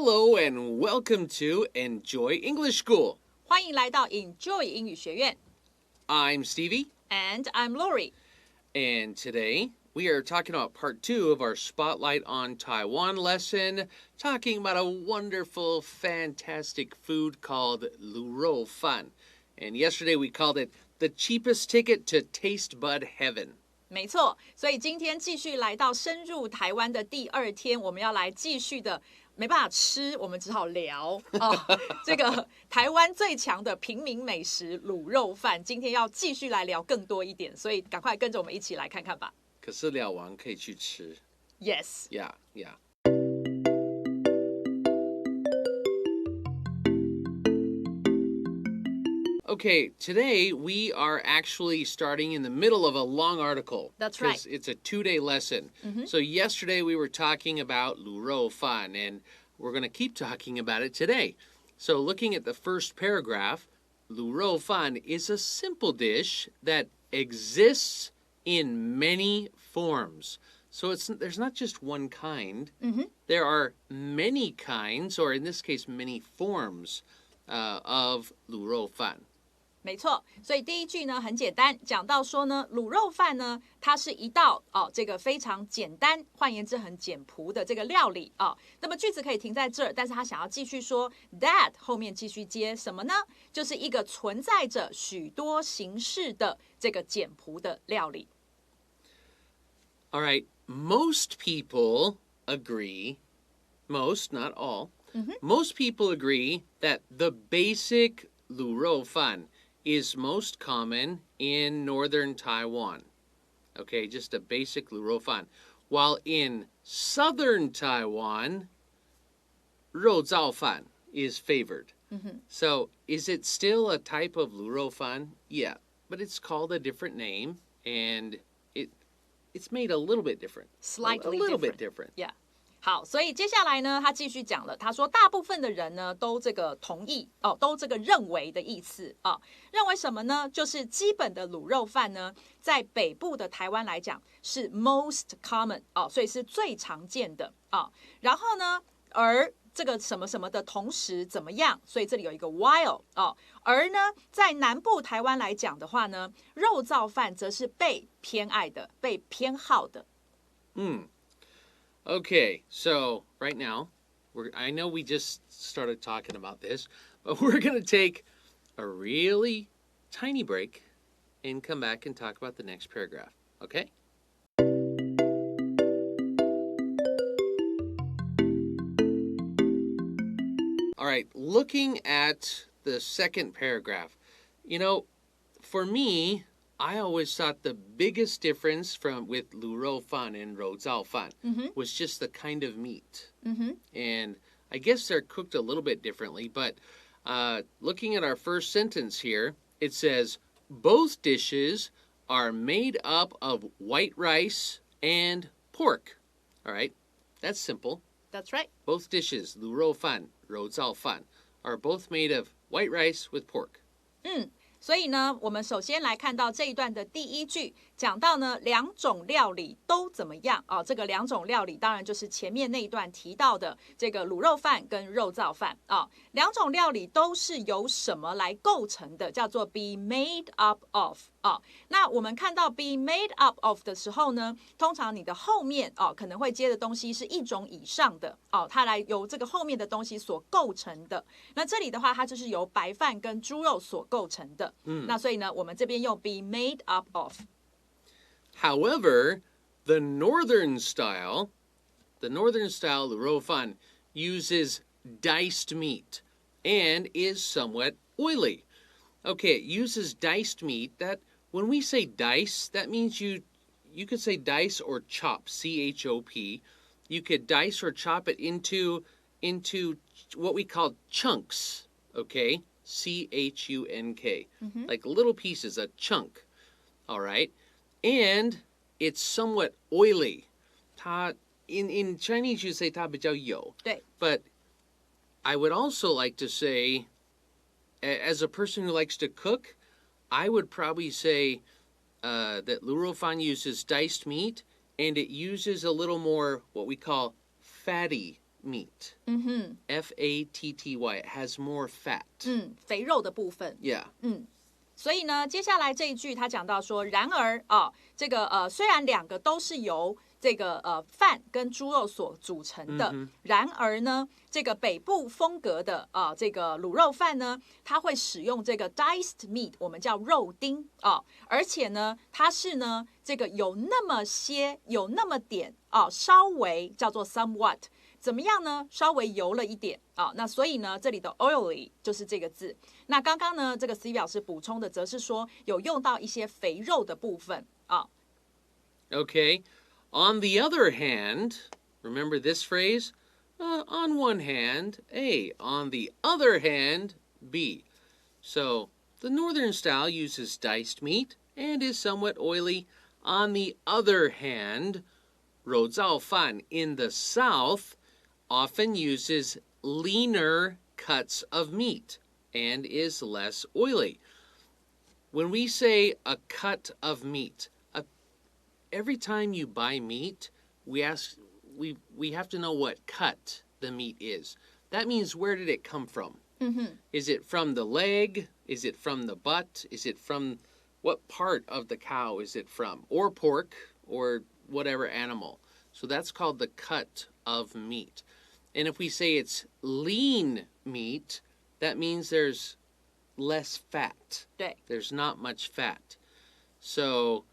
Hello and welcome to Enjoy English School. 欢迎来到 Enjoy 英语学院。I'm Stevie. And I'm Laurie. And today we are talking about part 2 of our Spotlight on Taiwan lesson, talking about a wonderful, fantastic food called 卤肉饭. And yesterday we called it the cheapest ticket to taste bud heaven. 没错，所以今天继续来到深入台湾的第2天，我们要来继续的，没办法吃，我们只好聊这个台湾最强的平民美食卤肉饭。今天要继续来聊更多一点，所以赶快跟着我们一起来看看吧。可是聊完可以去吃。Yes. Yeah, yeah. Okay, today we are actually starting in the middle of a long article. That's right. Because it's a 2-day lesson. So yesterday we were talking about 卤肉饭, and we're going to keep talking about it today. So looking at the first paragraph, 卤肉饭 is a simple dish that exists in many forms. So there's not just one kind. There are many kinds, or in this case, many forms of 卤肉饭。没错，所以第一句呢很简单，讲到说呢，卤肉饭呢，它是一道这个非常简单，换言之很简朴的这个料理那么句子可以停在这儿，但是他想要继续说 that 后面继续接什么呢？就是一个存在着许多形式的这个简朴的料理。All right, most people agree, most, not all, most people agree that the basic 卤肉饭is most common in northern Taiwan. Okay, just a basic 卤肉饭. While in southern Taiwan, 肉燥饭 is favored. So is it still a type of 卤肉饭? Yeah, but it's called a different name, and it's made a little bit different. Slightly a little bit different. Yeah. 好，所以接下来呢，他继续讲了。他说，大部分的人呢，都这个同意都这个认为的意思认为什么呢？就是基本的卤肉饭呢，在北部的台湾来讲是 most common 所以是最常见的然后呢，而这个什么什么的同时怎么样？所以这里有一个 while 而呢，在南部台湾来讲的话呢，肉燥饭则是被偏爱的，被偏好的。Okay, so right now, I know we just started talking about this, but we're going to take a really tiny break and come back and talk about the next paragraph, okay? All right, looking at the second paragraph, for me, I always thought the biggest difference with 卤肉饭 and 肉燥饭 was just the kind of meat. And I guess they're cooked a little bit differently, but looking at our first sentence here, it says, both dishes are made up of white rice and pork. All right, that's simple. That's right. Both dishes, 卤肉饭, 肉燥饭, are both made of white rice with pork. 所以呢，我们首先来看到这一段的第一句，讲到呢两种料理都怎么样这个两种料理当然就是前面那一段提到的这个卤肉饭跟肉燥饭两种料理都是由什么来构成的，叫做 be made up of那我们看到 be made up of 的时候呢，通常你的后面可能会接的东西是一种以上的它来由这个后面的东西所构成的。那这里的话，它就是由白饭跟猪肉所构成的。那所以呢，我们这边用 be made up of. However, the northern style 卤肉饭 uses diced meat and is somewhat oily. Okay, it uses diced meat. That when we say dice, that means you could say dice or chop, C-H-O-P. You could dice or chop it into what we call chunks, okay? C-H-U-N-K. Like little pieces, a chunk. All right? And it's somewhat oily. 它 in Chinese you say 它比较油. 对。 But I would also like to say, as a person who likes to cook, I would probably say that 卤肉饭 uses diced meat, and it uses a little more what we call fatty meat. 嗯哼， F-A-T-T-Y. It has more fat. 肥肉的部分。 Yeah. 所以呢，接下来这一句他讲到说，然而这个虽然两个都是由这个饭跟猪肉所组成的，然而呢，这个北部风格的这个卤肉饭呢，它会使用这个 diced meat， 我们叫肉丁而且呢，它是呢这个有那么点稍微叫做 somewhat。怎么样呢？稍微油了一点那所以呢，这里的 oily 就是这个字。那刚刚呢，这个 C 老师补充的则是说有用到一些肥肉的部分Okay. On the other hand, remember this phrase? On one hand, A. On the other hand, B. So, the northern style uses diced meat and is somewhat oily. On the other hand, 肉燥饭 in the south often uses leaner cuts of meat and is less oily. When we say a cut of meat, every time you buy meat, we have to know what cut the meat is. That means where did it come from? Is it from the leg? Is it from the butt? Is it from what part of the cow is it from? Or pork or whatever animal. So that's called the cut of meat. And if we say it's lean meat, that means there's less fat. 对 There's not much fat. So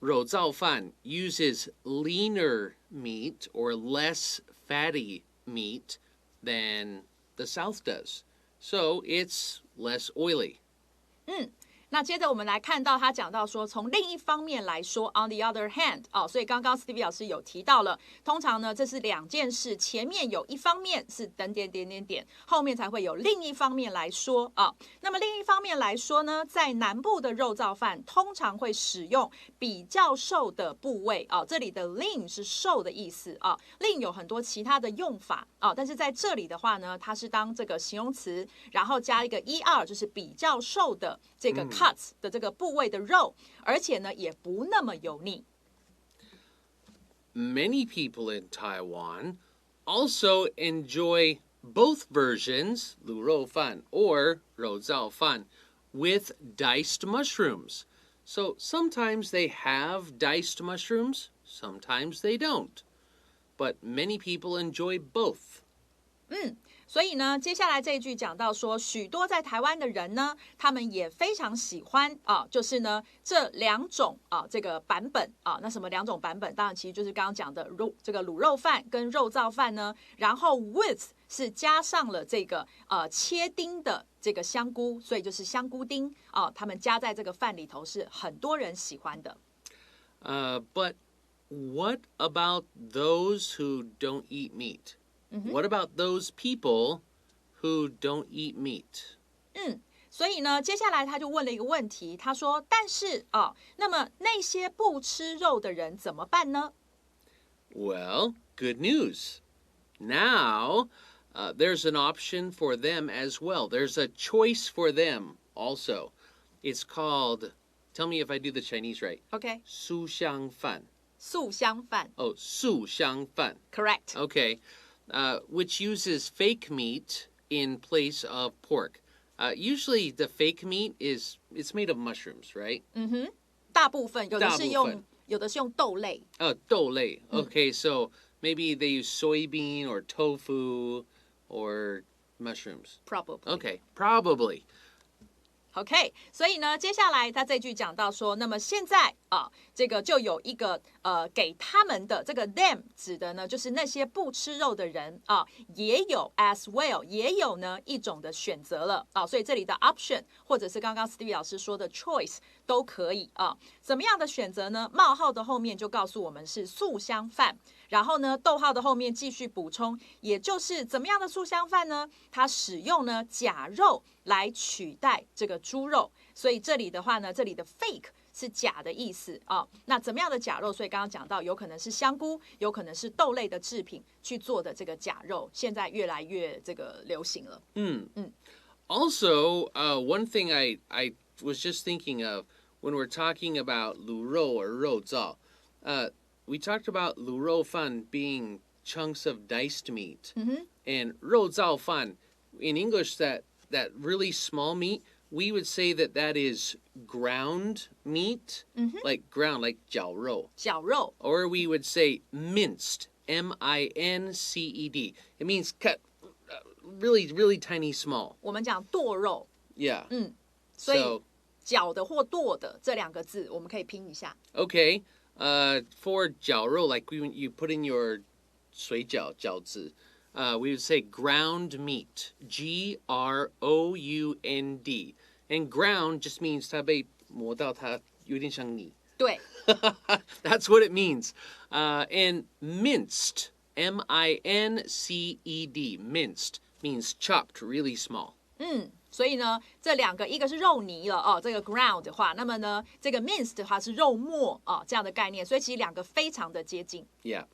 肉燥饭 uses leaner meat or less fatty meat than the South does. So it's less oily. 那接着我们来看到他讲到说，从另一方面来说 ，on the other hand，所以刚刚 Stevie 老师有提到了，通常呢这是两件事，前面有一方面是等点点点点，后面才会有另一方面来说那么另一方面来说呢，在南部的肉燥饭通常会使用比较瘦的部位这里的 lean 是瘦的意思lean 有很多其他的用法但是在这里的话呢，它是当这个形容词，然后加一个 er， 就是比较瘦的这个 cuts 的这个部位的肉，而且呢也不那么油腻。Many people in Taiwan also enjoy both versions, 卤肉饭 or 肉燥饭, with diced mushrooms. So sometimes they have diced mushrooms, sometimes they don't. But many people enjoy both. 所以呢，接下来这一句讲到说，许多在台湾的人呢，他们也非常喜欢就是呢这两种这个版本那什么两种版本？当然其实就是刚刚讲的这个卤肉饭跟肉燥饭呢，然后 with 是加上了这个切丁的这个香菇，所以就是香菇丁他们加在这个饭里头是很多人喜欢的。But what about those who don't eat meat? What about those people who don't eat meat? 所以呢，接下来他就问了一个问题，他说：“但是那么那些不吃肉的人怎么办呢？” Well, good news. Now, there's an option for them as well. There's a choice for them also. It's called, tell me if I do the Chinese right. OK， 素香饭. 素香饭 Oh, 素香饭.，correct。 Okay. Which uses fake meat in place of pork. Usually the fake meat it's made of mushrooms, right? 大部分有的是大部分用豆类。豆类. Okay, so maybe they use soybean or tofu or mushrooms. Probably. Okay, probably. OK， 所以呢，接下来他这句讲到说，那么现在这个就有一个给他们的这个 them 指的呢，就是那些不吃肉的人也有 as well， 也有呢一种的选择了所以这里的 option 或者是刚刚 Stevie 老师说的 choice 都可以怎么样的选择呢？冒号的后面就告诉我们是素香饭，然后呢逗号的后面继续补充，也就是怎么样的素香饭呢？它使用呢假肉来取代这个猪肉，所以这里的话呢，这里的 fake 是假的意思那怎么样的假肉？所以刚刚讲到，有可能是香菇，有可能是豆类的制品去做的这个假肉，现在越来越这个流行了。Also, one thing I was just thinking of when we're talking about 卤肉 or 肉燥, we talked about 卤肉饭 being chunks of diced meat. Mm-hmm. And 肉燥饭, in English, that really small meat, we would say that is ground meat, like ground, like 绞肉. 绞肉 Or we would say minced, M-I-N-C-E-D. It means cut really, really tiny, small. 我们讲剁肉 Yeah. 所以 So, 绞的或剁的这两个字我们可以拼一下 okay, for 绞肉, like when you put in your 水饺, 饺子, we would say ground meat, G-R-O-U-N-D. And ground just means 它被磨到它有点像泥。对 That's what it means. And minced, M-I-N-C-E-D, minced means chopped really small. 所以呢这两个一个是肉泥了哦，这个 ground 的话那么呢这个 minced 的话是肉末哦这样的概念，所以其实两个非常的接近 Yeah.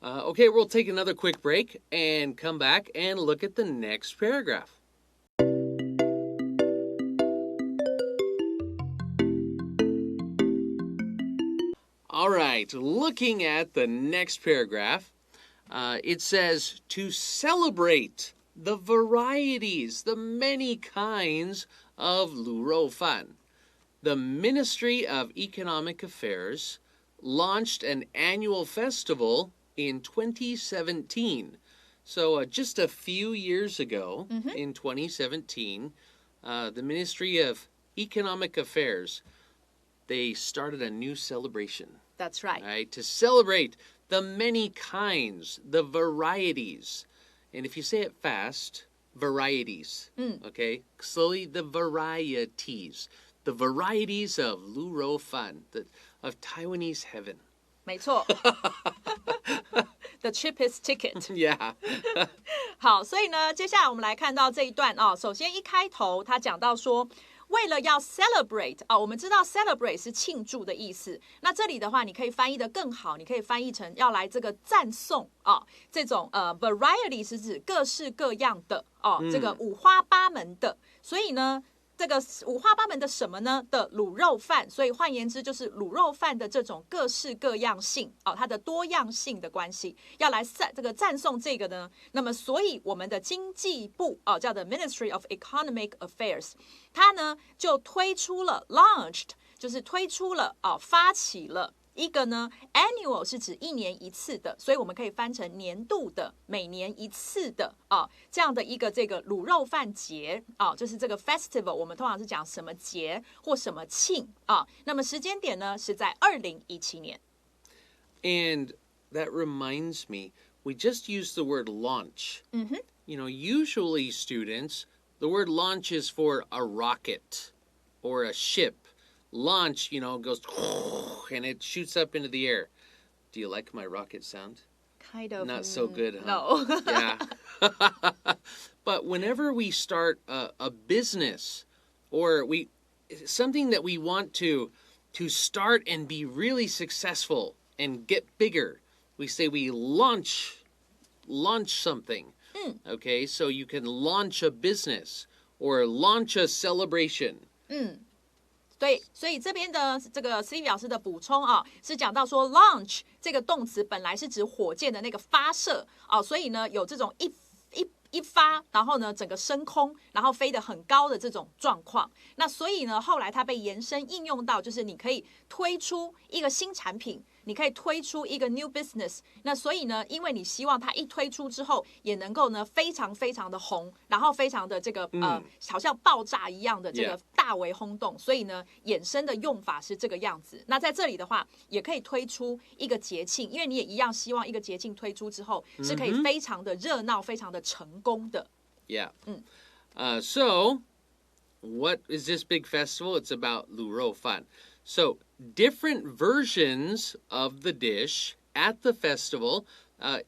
Okay, we'll take another quick break and come back and look at the next paragraph. All right, looking at the next paragraph, it says to celebrate the varieties, the many kinds of 卤肉饭. The Ministry of Economic Affairs launched an annual festival in 2017. So just a few years ago, in 2017, the Ministry of Economic Affairs, they started a new celebration. That's right. Right? To celebrate the many kinds, the varieties. And if you say it fast, varieties. Okay? Slowly, the varieties. The varieties of 卤肉饭, of Taiwanese heaven. 没错The cheapest ticket Yeah. 好，所以呢接下来我们来看到这一段哦。首先一开头他讲到说为了要 celebrate 啊，我们知道 celebrate 是庆祝的意思。那这里的话，你可以翻译得更好，你可以翻译成要来这个赞颂啊，这种variety 是指各式各样的哦，这个五花八门的。所以呢，这个五花八门的什么呢？的卤肉饭。所以换言之，就是卤肉饭的这种各式各样性哦，它的多样性的关系，要来赞颂这个呢。那么，所以我们的经济部哦，叫做 Ministry of Economic Affairs。它呢就推出了 launched， 就是推出了发起了一个呢 annual 是指一年一次的，所以我们可以翻成年度的、每年一次的这样的一个这个卤肉饭节就是这个 festival， 我们通常是讲什么节或什么庆那么时间点呢是在2017年。And that reminds me, we just used the word launch. You know, usually students, the word launch is for a rocket or a ship. Launch, you know, goes and it shoots up into the air. Do you like my rocket sound? Kind of. Not so good, huh? No. Yeah. But whenever we start a business or something that we want to start and be really successful and get bigger, we say we launch something. Okay, so you can launch a business or launch a celebration. 对，所以这边的这个 Stevie 老师的补充是讲到说 launch 这个动词本来是指火箭的那个发射所以呢有这种一发，然后呢整个升空，然后飞得很高的这种状况。那所以呢后来它被延伸应用到，就是你可以推出一个新产品，你可以推出一个 new business。那所以呢，因为你希望它一推出之后，也能够呢非常非常的红，然后非常的这个好像爆炸一样的这个大为轰动，所以呢衍生的用法是这个样子。那在这里的话，也可以推出一个节庆，因为你也一样希望一个节庆推出之后是可以非常的热闹，非常的成功的。Yeah. So, what is this big festival? It's about 卤肉饭. So, different versions of the dish at the festival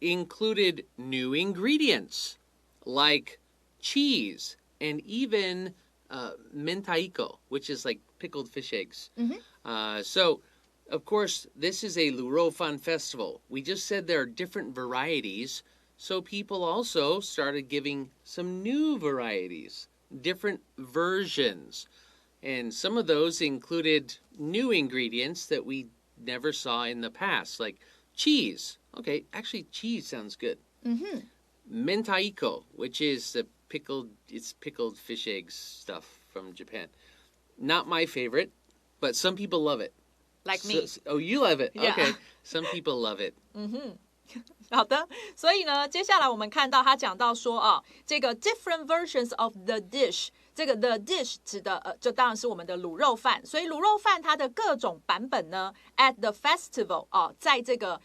included new ingredients like cheese and even mentaiko, which is like pickled fish eggs. So, of course, this is a 卤肉饭 festival. We just said there are different varieties, so people also started giving some new varieties, different versions. And some of those included new ingredients that we never saw in the past, like cheese. Okay, actually, cheese sounds good. Mentaiko, which is it's pickled fish eggs stuff from Japan. Not my favorite, but some people love it. Like me. Oh, you love it. Yeah. Okay, some people love it. 好的，所以呢，接下来我们看到他讲到说这个 different versions of the dish， 这个 the dish 指的就当然是我们的卤肉饭，所以卤肉饭它的各种版本呢 ，at the festival 在这个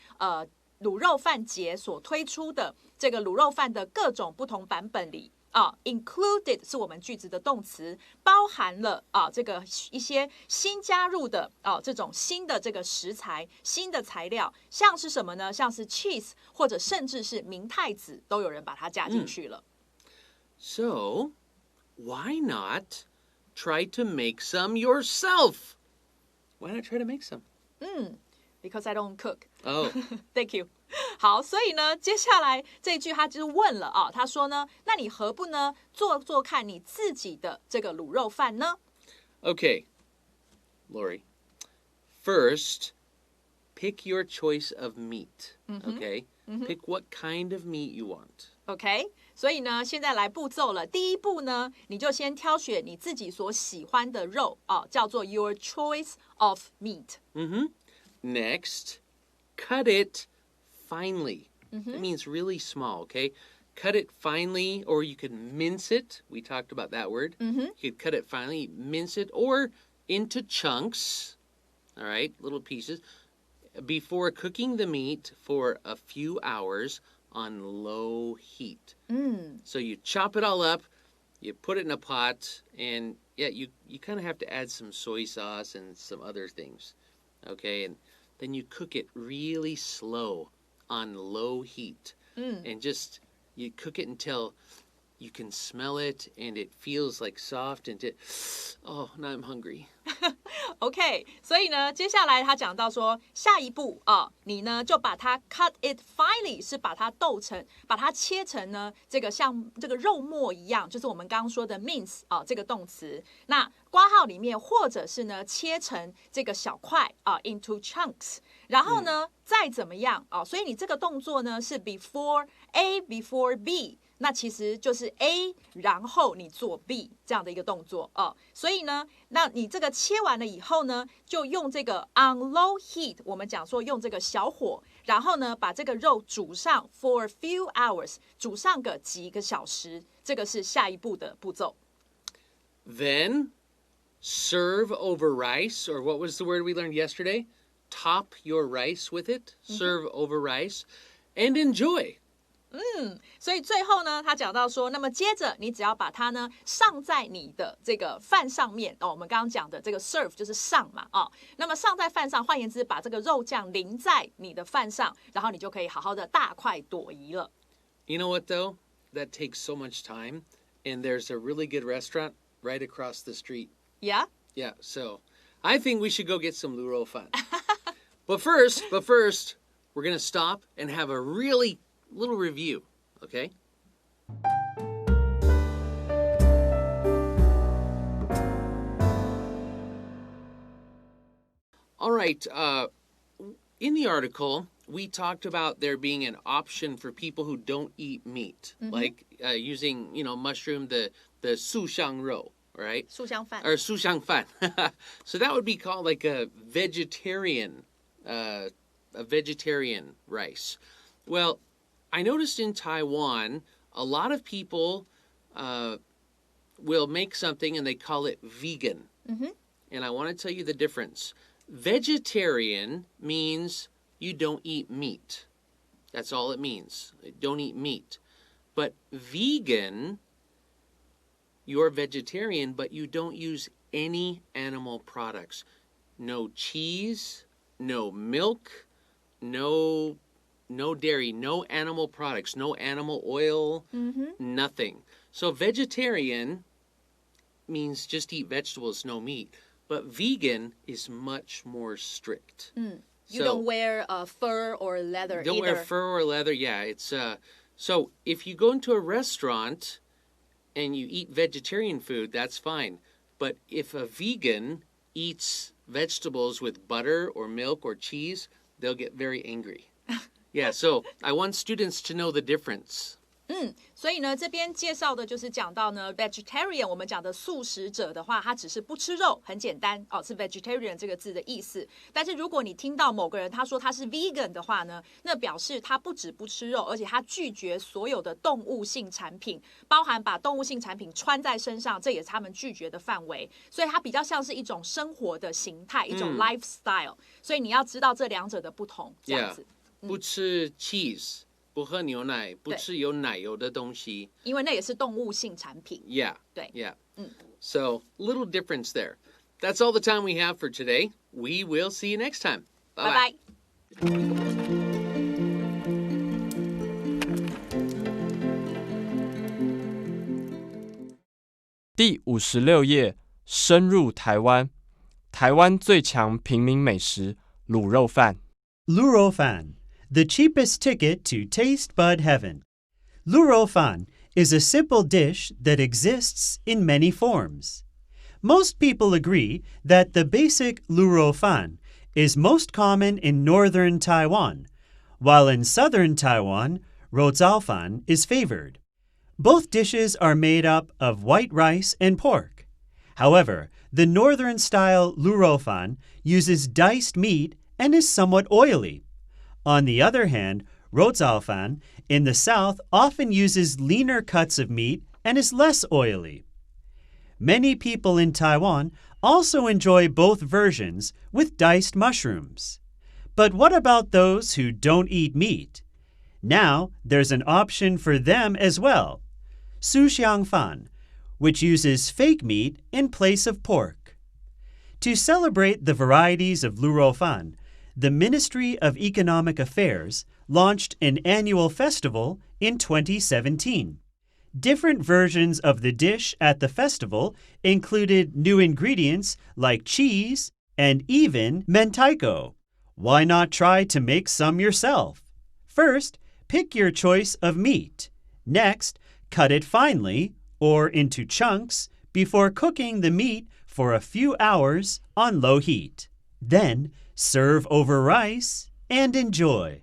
卤肉饭节所推出的这个卤肉饭的各种不同版本里。included 是我们句子的动词，包含了这个一些新加入的这种新的这个食材、新的材料，像是什么呢？像是 cheese 或者甚至是明太子，都有人把它加进去了。So, why not try to make some yourself? Why not try to make some? Because I don't cook. Oh, Thank you. 好，所以呢，接下来这一句他就问了他说呢，那你何不呢做做看你自己的这个卤肉饭呢 Okay, Laurie. First, pick your choice of meat. Okay? Pick what kind of meat you want. OK， 所以呢，现在来步骤了。第一步呢，你就先挑选你自己所喜欢的肉叫做 your choice of meat. Next, cut it finely. That means really small, okay? Cut it finely, or you could mince it. We talked about that word. You could cut it finely, mince it, or into chunks, all right, little pieces, before cooking the meat for a few hours on low heat. So you chop it all up, you put it in a pot, and yeah, you kind of have to add some soy sauce and some other things, okay? And then you cook it really slow on low heat, and just you cook it until you can smell it and it feels like soft and oh, now I'm hungry. OK， 所以呢，接下来他讲到说，下一步你呢就把它 cut it finely， 是把它剁成，把它切成呢这个像这个肉末一样，就是我们刚刚说的 mince 这个动词。那括号里面或者是呢切成这个小块into chunks， 然后呢再怎么样所以你这个动作呢是 before A before B。那其实就是 A， 然后你做 B 这样的一个动作所以呢，那你这个切完了以后呢，就用这个 on low heat， 我们讲说用这个小火，然后呢把这个肉煮上 for a few hours， 煮上个几个小时，这个是下一步的步骤。Then serve over rice, or what was the word we learned yesterday? Top your rice with it, serve over rice, and enjoy. 所以最后呢，他讲到说，那么接着你只要把它呢上在你的这个饭上面我们刚刚讲的这个 serve 就是上嘛那么上在饭上，换言之，把这个肉酱淋在你的饭上，然后你就可以好好的大快朵颐了。You know what though? That takes so much time, and there's a really good restaurant right across the street. Yeah? Yeah, so I think we should go get some 卤肉饭. But first, we're going to stop and have a really little review, okay? All right, in the article, we talked about there being an option for people who don't eat meat, like using, mushroom, the 素香肉, right? 素香饭 Or 素香饭. So that would be called like a vegetarian rice. Well, I noticed in Taiwan, a lot of people will make something and they call it vegan. And I want to tell you the difference. Vegetarian means you don't eat meat. That's all it means. Don't eat meat. But vegan, you're vegetarian, but you don't use any animal products. No cheese, no milk, no dairy, no animal products, no animal oil, nothing. So vegetarian means just eat vegetables, no meat. But vegan is much more strict. You don't wear fur or leather Don't either. wear fur or leather. Yeah, it's so if you go into a restaurant and you eat vegetarian food, that's fine. But if a vegan eats vegetables with butter or milk or cheese, they'll get very angry. Yeah, so I want students to know the difference. 所以呢，这边介绍的就是讲到呢 ，vegetarian 我们讲的素食者的话，他只是不吃肉，很简单哦，是 vegetarian 这个字的意思。但是如果你听到某个人他说他是 vegan 的话呢，那表示他不止不吃肉，而且他拒绝所有的动物性产品，包含把动物性产品穿在身上，这也是他们拒绝的范围。所以它比较像是一种生活的形态，一种 lifestyle。所以你要知道这两者的不同，这样子。不吃 cheese。不喝牛奶，不吃有奶油的东西，因为那也是动物性产品。Yeah, 对 yeah. So, little difference there. That's all the time we have for today. We will see you next time. Bye bye. 第56页，深入台湾，台湾最强平民美食卤肉饭。滷肉饭，the cheapest ticket to taste bud heaven. 滷肉饭 is a simple dish that exists in many forms. Most people agree that the basic 卤肉饭 is most common in northern Taiwan, while in southern Taiwan, 肉燥饭 is favored. Both dishes are made up of white rice and pork. However, the northern-style 卤肉饭 uses diced meat and is somewhat oily. On the other hand, 肉燥饭 in the south often uses leaner cuts of meat and is less oily. Many people in Taiwan also enjoy both versions with diced mushrooms. But what about those who don't eat meat? Now there's an option for them as well, 素香饭, which uses fake meat in place of pork. To celebrate the varieties of 卤肉饭, the Ministry of Economic Affairs launched an annual festival in 2017. Different versions of the dish at the festival included new ingredients like cheese and even mentaiko. Why not try to make some yourself? First, pick your choice of meat. Next, cut it finely or into chunks before cooking the meat for a few hours on low heat. Then, serve over rice and enjoy.